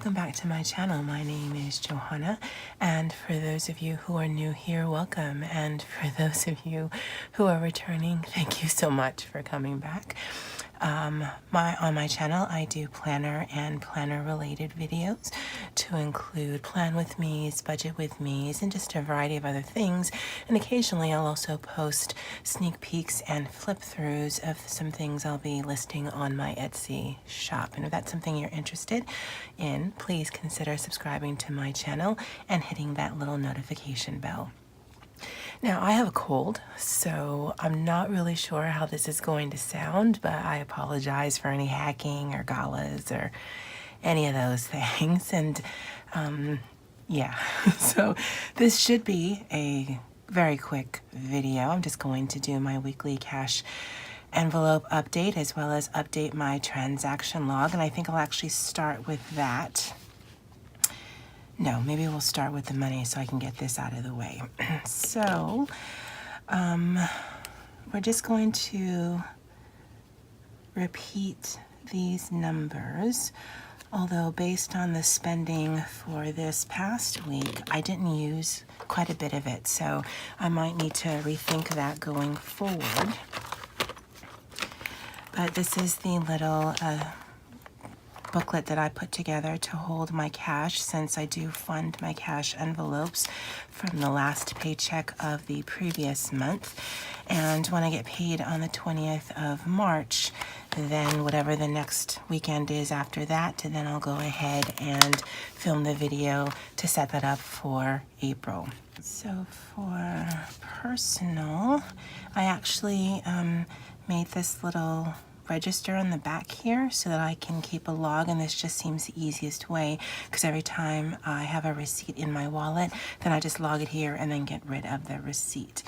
welcome back to my channel. My name is Johanna, and for those of you who are new here, welcome, and for those of you who are returning, thank you so much for coming back. On my channel, I do planner and planner related videos to include plan with me's, budget with me's, and just a variety of other things. And occasionally I'll also post sneak peeks and flip throughs of some things I'll be listing on my Etsy shop. And if that's something you're interested in, please consider subscribing to my channel and hitting that little notification bell. Now, I have a cold, so I'm not really sure how this is going to sound, but I apologize for any hacking or galas or any of those things. And yeah, so this should be a very quick video. I'm just going to do my weekly cash envelope update as well as update my transaction log, and I think I'll actually start with that. No, maybe we'll start with the money so I can get this out of the way. So, we're just going to repeat these numbers, although based on the spending for this past week, I didn't use quite a bit of it, so I might need to rethink that going forward. But this is the little booklet that I put together to hold my cash, since I do fund my cash envelopes from the last paycheck of the previous month. And when I get paid on the 20th of March, then whatever the next weekend is after that, then I'll go ahead and film the video to set that up for April. So for personal, I actually made this little register on the back here so that I can keep a log, and this just seems the easiest way because every time I have a receipt in my wallet, then I just log it here and then get rid of the receipt.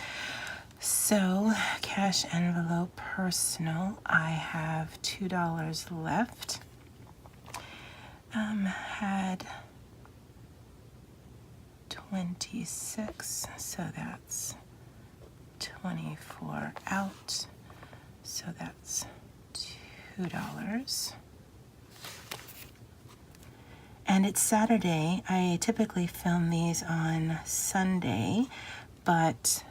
So cash envelope personal, I have $2 left. Had 26, so that's 24 out, so that's $2. And it's Saturday. I typically film these on Sunday, but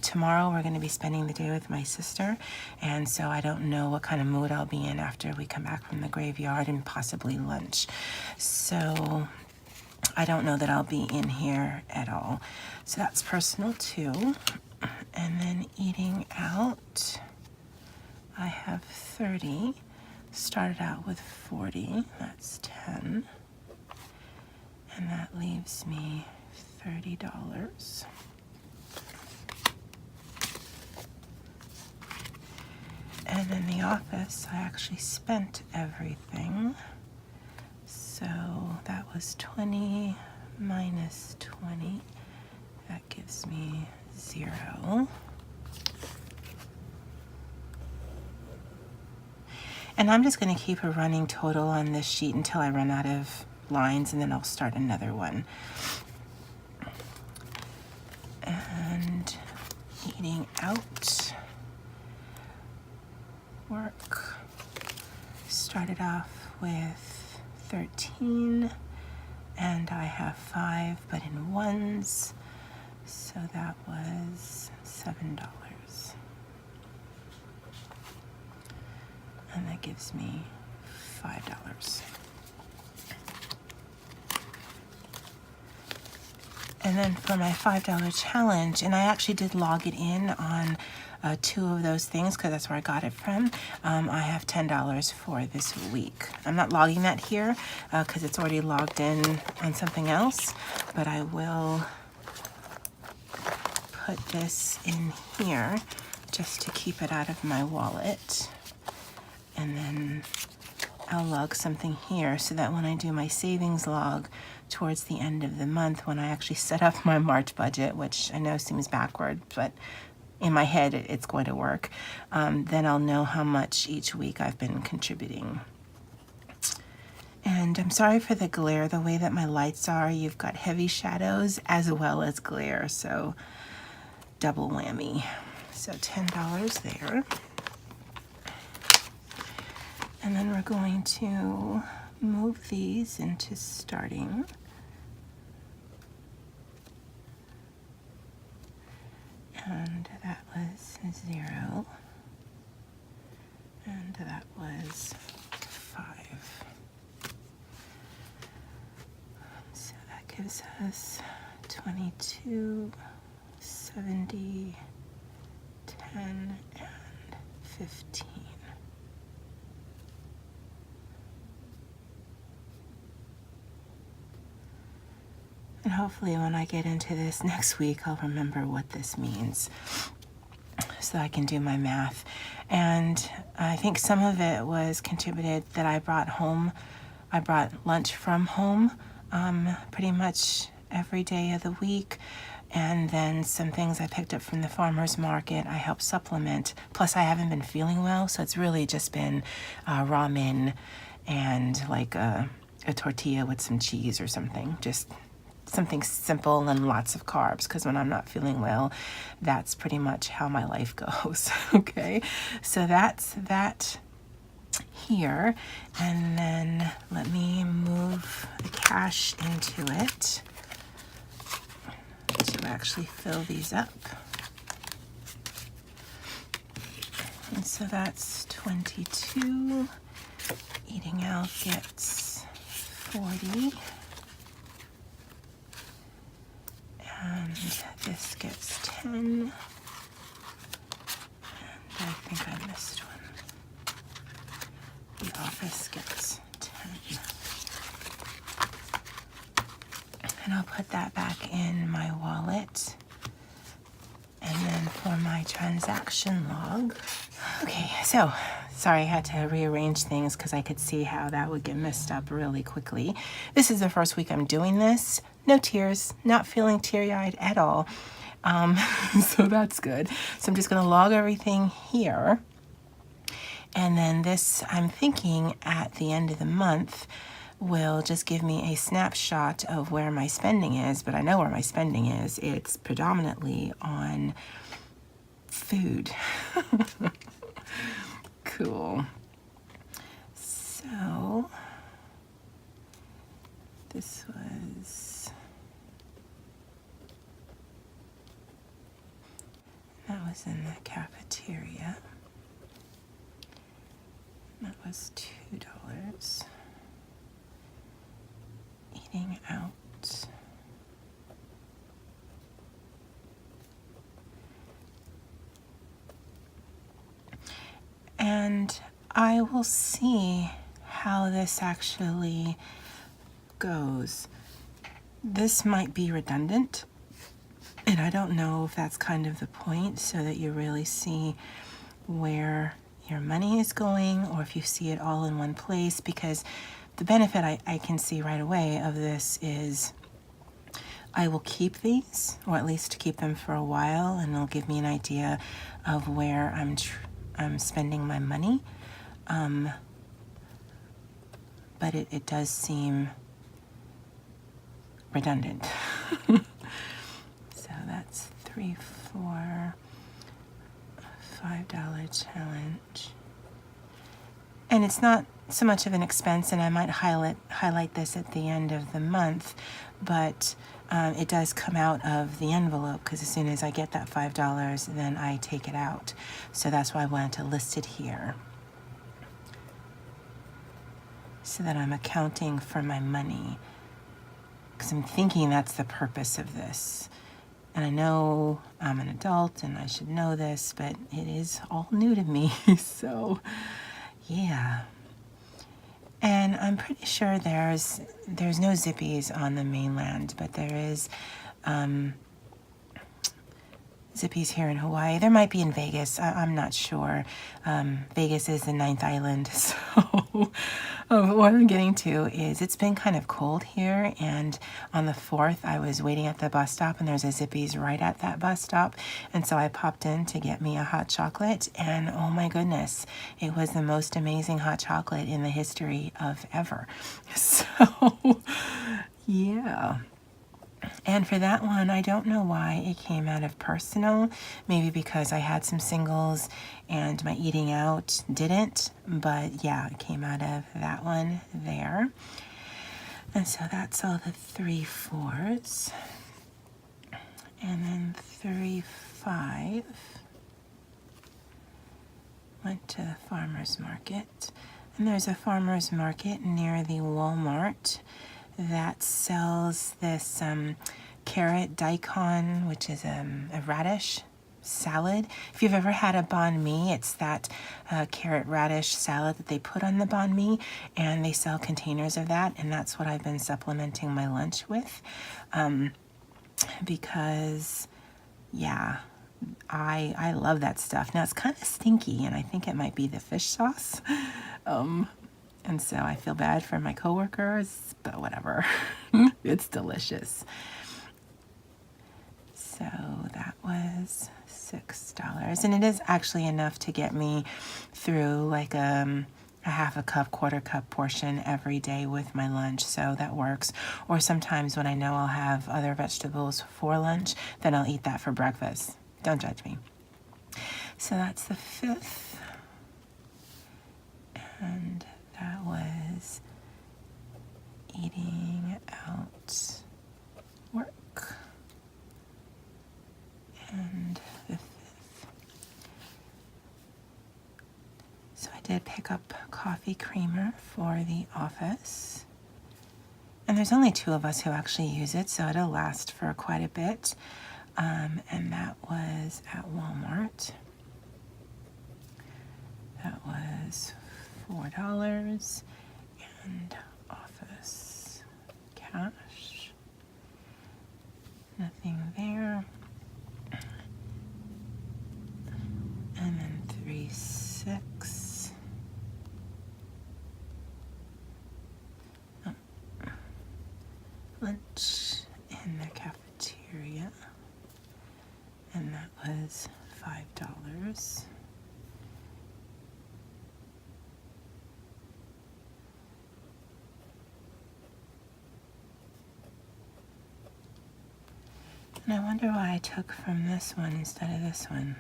tomorrow we're going to be spending the day with my sister, and so I don't know what kind of mood I'll be in after we come back from the graveyard and possibly lunch. So I don't know that I'll be in here at all. So that's personal too. And then eating out, I have 30, started out with 40, that's 10, and that leaves me $30. And in the office, I actually spent everything, so that was 20 minus 20, that gives me 0. And I'm just going to keep a running total on this sheet until I run out of lines, and then I'll start another one. And eating out, work, started off with 13, and I have 5 but in ones, so that was $7. And that gives me $5. And then for my $5 challenge, and I actually did log it in on 2 of those things because that's where I got it from. I have $10 for this week. I'm not logging that here because it's already logged in on something else, but I will put this in here just to keep it out of my wallet. And then I'll log something here so that when I do my savings log towards the end of the month, when I actually set up my March budget, which I know seems backward, but in my head it's going to work, then I'll know how much each week I've been contributing. And I'm sorry for the glare, the way that my lights are. You've got heavy shadows as well as glare, so double whammy. So $10 there. And then we're going to move these into starting. And that was 0. And that was 5. So that gives us 22, 70, 10, and 15. And hopefully when I get into this next week, I'll remember what this means so I can do my math. And I think some of it was contributed that I brought lunch from home pretty much every day of the week. And then some things I picked up from the farmer's market I helped supplement. Plus I haven't been feeling well, so it's really just been ramen and like a tortilla with some cheese or something. Just something simple and lots of carbs, because when I'm not feeling well, that's pretty much how my life goes. Okay, so that's that here. And then let me move the cash into it to actually fill these up. And so that's 22. Eating out gets 40. And this gets 10. And I think I missed one. The office gets 10. And I'll put that back in my wallet. And then for my transaction log. Okay, so sorry, I had to rearrange things because I could see how that would get messed up really quickly. This is the first week I'm doing this. No tears, not feeling teary-eyed at all. So that's good. So I'm just gonna log everything here. And then this, I'm thinking at the end of the month, will just give me a snapshot of where my spending is, but I know where my spending is. It's predominantly on food. Cool. So this was, that was in the cafeteria. That was $2. Eating out. And I will see how this actually goes. This might be redundant, and I don't know if that's kind of the point, so that you really see where your money is going, or if you see it all in one place, because the benefit I can see right away of this is I will keep these, or at least keep them for a while, and it'll give me an idea of where I'm spending my money. But it does seem redundant. So that's 3, 4, $5 challenge. And it's not so much of an expense, and I might highlight this at the end of the month, but it does come out of the envelope, because as soon as I get that $5, then I take it out. So that's why I wanted to list it here, so that I'm accounting for my money, because I'm thinking that's the purpose of this. And I know I'm an adult and I should know this, but it is all new to me. So yeah. And I'm pretty sure there's no Zippies on the mainland, but there is Zippies here in Hawaii. There might be in Vegas. I'm not sure. Vegas is the 9th island. So what I'm getting to is it's been kind of cold here, and on the 4th I was waiting at the bus stop, and there's a Zippies right at that bus stop, and so I popped in to get me a hot chocolate, and oh my goodness, it was the most amazing hot chocolate in the history of ever. So yeah. And for that one, I don't know why it came out of personal. Maybe because I had some singles and my eating out didn't. But yeah, it came out of that one there. And so that's all the 3/4s. And then 3/5 went to the farmer's market. And there's a farmer's market near the Walmart that sells this carrot daikon, which is a radish salad. If you've ever had a banh mi, it's that carrot radish salad that they put on the banh mi, and they sell containers of that, and that's what I've been supplementing my lunch with, because yeah, I love that stuff. Now it's kind of stinky, and I think it might be the fish sauce. And so I feel bad for my coworkers, but whatever. It's delicious. So that was $6. And it is actually enough to get me through like a half a cup, quarter cup portion every day with my lunch. So that works. Or sometimes when I know I'll have other vegetables for lunch, then I'll eat that for breakfast. Don't judge me. So that's the 5th. And that was eating out work. And the 5th. So I did pick up coffee creamer for the office. And there's only 2 of us who actually use it, so it'll last for quite a bit. And that was at Walmart. That was $4, and office cash, nothing there. And then 3/6. Lunch in the cafeteria, and that was $5. And I wonder why I took from this one instead of this one.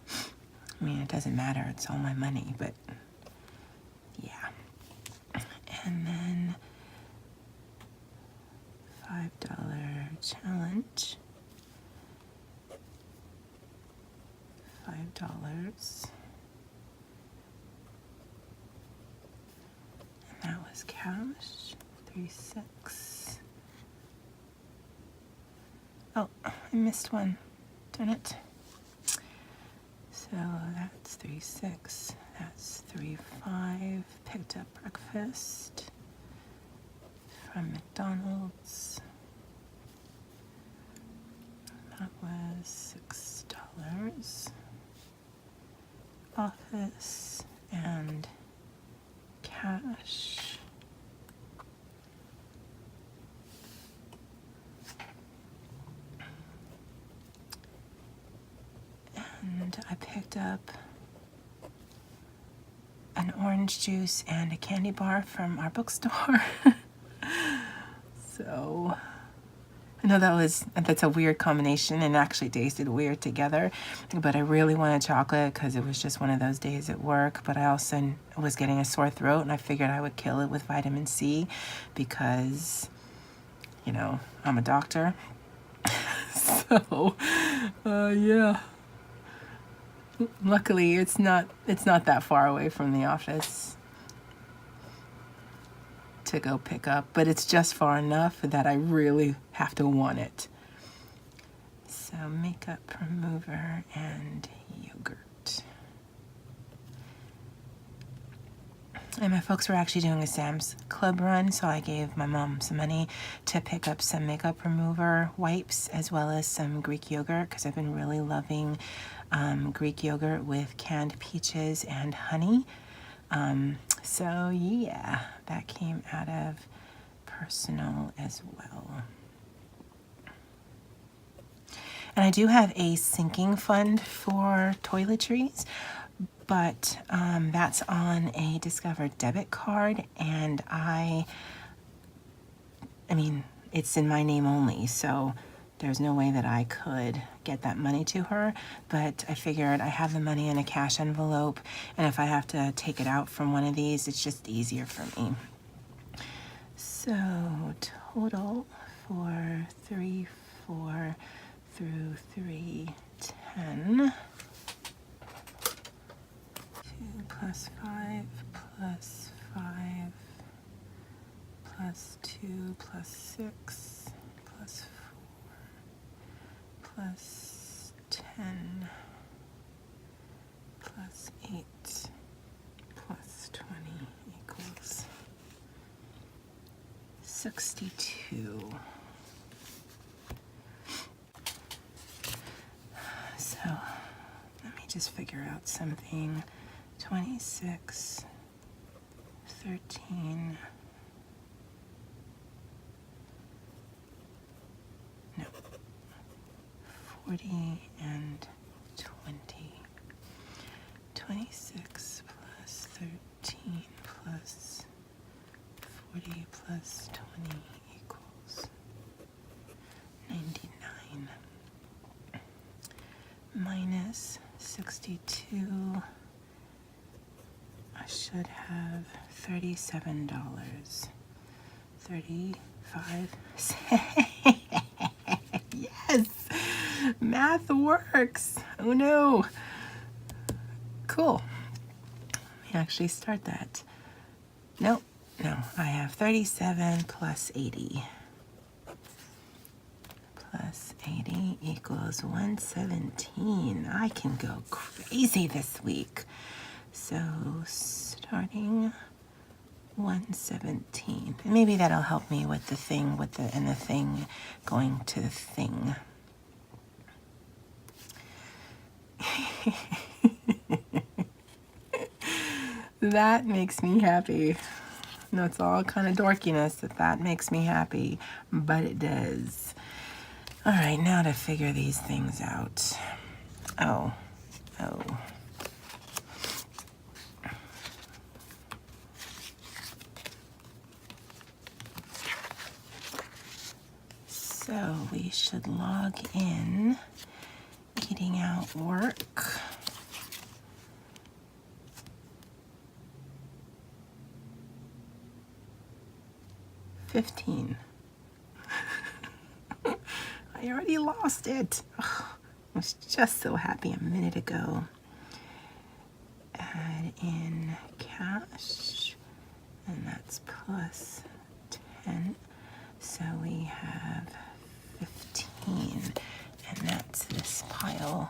I mean, it doesn't matter, it's all my money, but yeah. And then $5 challenge. $5. And that was cash. 3/6. Oh, I missed one. Darn it. So that's 3/6. That's 3/5. Picked up breakfast from McDonald's. That was $6. Office and cash. And I picked up an orange juice and a candy bar from our bookstore. So I know that's a weird combination and actually tasted weird together, but I really wanted chocolate because it was just one of those days at work. But I also was getting a sore throat, and I figured I would kill it with vitamin C because, you know, I'm a doctor. So, yeah. Luckily, it's not that far away from the office to go pick up, but it's just far enough that I really have to want it. So makeup remover and yogurt. And my folks were actually doing a Sam's Club run, so I gave my mom some money to pick up some makeup remover wipes as well as some Greek yogurt, because I've been really loving Greek yogurt with canned peaches and honey. So yeah, that came out of personal as well. And I do have a sinking fund for toiletries, but that's on a Discover debit card, and I mean, it's in my name only, so there's no way that I could get that money to her. But I figured I have the money in a cash envelope, and if I have to take it out from one of these, it's just easier for me. So total for 3, 4 through 3, 10. 2 plus 5 plus 5 plus 2 plus 6 plus 4 plus 10 plus 8 plus 20 equals 62. So let me just figure out something. 26, 13, no, 40 and 20. 26 plus 13 plus 40 plus 20 equals 99. Minus 62. I should have $37. 35. Yes! Math works! Oh no! Cool. Let me actually start that. No, I have 37 plus 80. Plus 80 equals 117. I can go crazy this week. So starting 117. And maybe that'll help me with the thing, and the thing going to the thing. That makes me happy. No, it's all kind of dorkiness that makes me happy, but it does. All right, now to figure these things out. Oh. So we should log in, eating out work. $15. I already lost it. Ugh, I was just so happy a minute ago. Add in cash, and that's plus 10. So we have 15, and that's this pile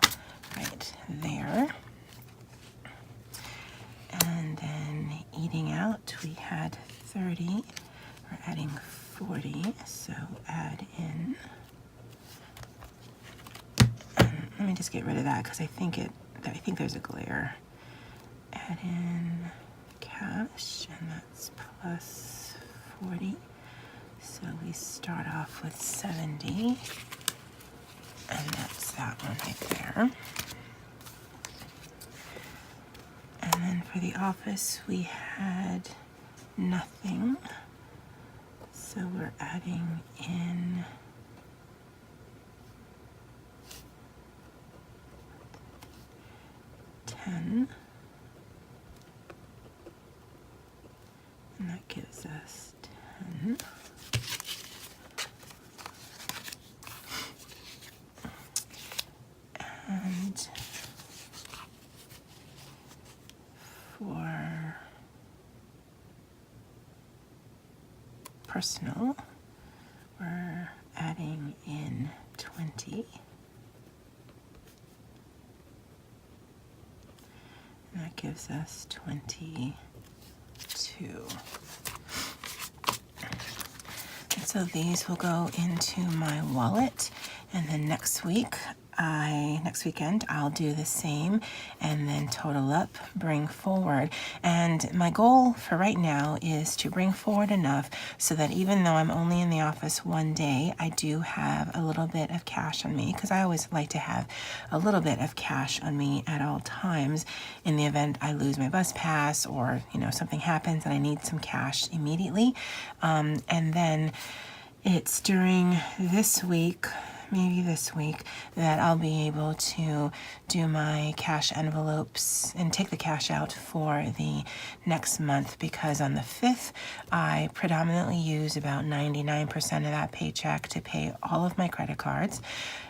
right there. And then eating out, we had 30. We're adding 40, so add in. Let me just get rid of that because I think there's a glare. Add in cash, and that's plus 40. So we start off with 70, and that's that one right there. And then for the office, we had nothing. So we're adding in 10. And that gives us 10. And for personal, we're adding in 20. And that gives us 22. And so these will go into my wallet, and then next weekend, I'll do the same and then total up, bring forward. And my goal for right now is to bring forward enough so that even though I'm only in the office one day, I do have a little bit of cash on me, because I always like to have a little bit of cash on me at all times in the event I lose my bus pass, or something happens and I need some cash immediately. And then it's during this week, maybe this week, that I'll be able to do my cash envelopes and take the cash out for the next month, because on the 5th, I predominantly use about 99% of that paycheck to pay all of my credit cards.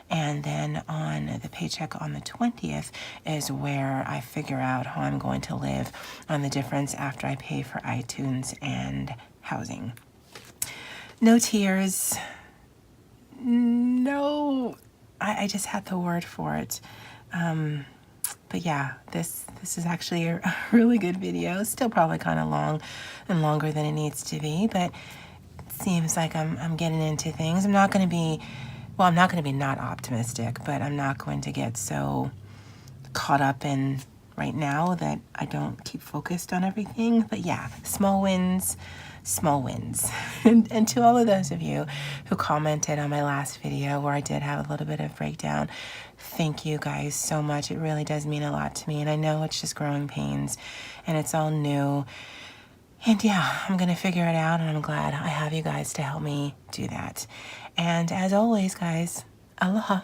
And then on the paycheck on the 20th is where I figure out how I'm going to live on the difference after I pay for iTunes and housing. No tears. No, I just had the word for it. But yeah, this is actually a really good video. Still probably kind of long and longer than it needs to be, but it seems like I'm getting into things. I'm not going to be not optimistic, but I'm not going to get so caught up in right now that I don't keep focused on everything. But yeah, small wins. And to all of those of you who commented on my last video where I did have a little bit of breakdown, thank you guys so much. It really does mean a lot to me. And I know it's just growing pains and it's all new. And yeah, I'm going to figure it out, and I'm glad I have you guys to help me do that. And as always, guys, aloha.